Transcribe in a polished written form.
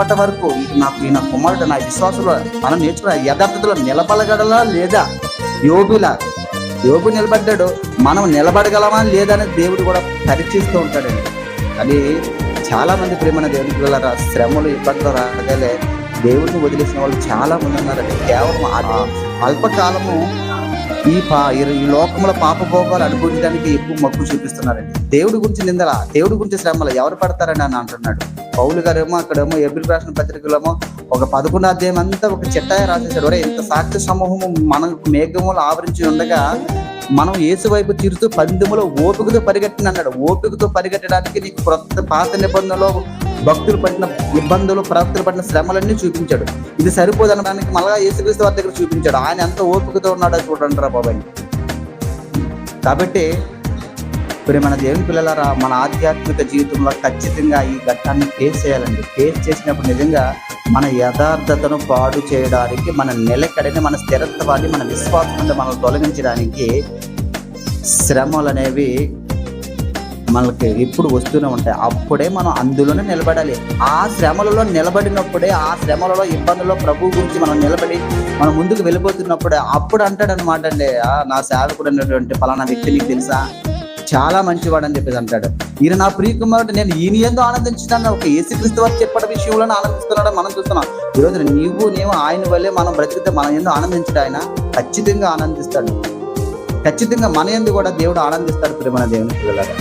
ఇప్పటి వరకు నాకు ఈయన కుమారుడు నా విశ్వాసంలో మనం నేర్చుకున్న యథార్థతలో నిలబడగలలా లేదా? యోబు నిలబడ్డాడు, మనం నిలబడగలమా లేదా అని దేవుడు కూడా పరీక్షిస్తూ ఉంటాడండి. కానీ చాలా మంది ప్రేమైన దేవుని పిల్లల శ్రమలు ఇబ్బందులు రాగానే దేవుడిని వదిలేసిన వాళ్ళు చాలా మంది ఉన్నారండి. కేవలం అల్పకాలము ఈ లోకంలో పాపభోగాలు అనుభవించడానికి ఎక్కువ మక్కువ చూపిస్తున్నారండి. దేవుడి గురించి నిందల, దేవుడి గురించి శ్రమలు ఎవరు పడతారని అని అంటున్నాడు పౌలు గారేమో. అక్కడేమో ఎబ్రిల్ రాసిన పత్రికలేమో ఒక 11వ అధ్యాయం అంతా ఒక చిట్టాయ రాసేసాడు. ఒరే, ఇంత సాక్షి సమూహము మనకు మేఘములు ఆవరించి ఉండగా మనం యేసు వైపు తిరుగుతూ పందెములో ఓపికతో పరిగెట్టిన అన్నాడు. ఓపికతో పరిగెట్టడానికి నీకు పాత నిబంధనలో భక్తులు పడిన ఇబ్బందులు, ప్రవక్తలు పడిన శ్రమలన్నీ చూపించాడు. ఇది సరిపోదనడానికి మళ్ళా యేసుక్రీస్తు వారి దగ్గర చూపించాడు. ఆయన ఎంత ఓపికతో ఉన్నాడో చూడండి రా బాబాయ్. కాబట్టి ఇప్పుడు మన దేవుని పిల్లలారా, మన ఆధ్యాత్మిక జీవితంలో ఖచ్చితంగా ఈ ఘట్టాన్ని ఫేస్ చేయాలండి. ఫేస్ చేసినప్పుడు నిజంగా మన యథార్థతను పాడు చేయడానికి, మన నిలకడని, మన స్థిరత్వాన్ని, మన విశ్వాసం నుండి మనల్ని తొలగించడానికి శ్రమలు అనేవి మనకి ఎప్పుడు వస్తూనే ఉంటాయి. అప్పుడే మనం అందులోనే నిలబడాలి. ఆ శ్రమలలో నిలబడినప్పుడే, ఆ శ్రమలలో ఇబ్బందుల్లో ప్రభు గురించి మనం నిలబడి మనం ముందుకు వెళ్ళిపోతున్నప్పుడే అప్పుడు అంటాడు అనమాట అండి, నా సేవకుడు అనేటువంటి పలానా వ్యక్తి నీకు తెలుసా, చాలా మంచివాడు అని చెప్పేసి అంటాడు. ఈయన నా ప్రియకుమారుడు, నేను ఈయన ఏందో ఆనందించుతాను. ఒక యేసుక్రీస్తు వారు చెప్పడం విషయంలో ఆనందిస్తున్నాడు మనం చూస్తున్నాం. ఈరోజు నేను ఆయన వల్లే మనం బ్రతికితే మనం ఏందో ఆనందించడం ఆయన ఖచ్చితంగా ఆనందిస్తాడు. ఖచ్చితంగా మన యందు కూడా దేవుడు ఆనందిస్తాడు ప్రియమైన దేవుని పిల్లలారా.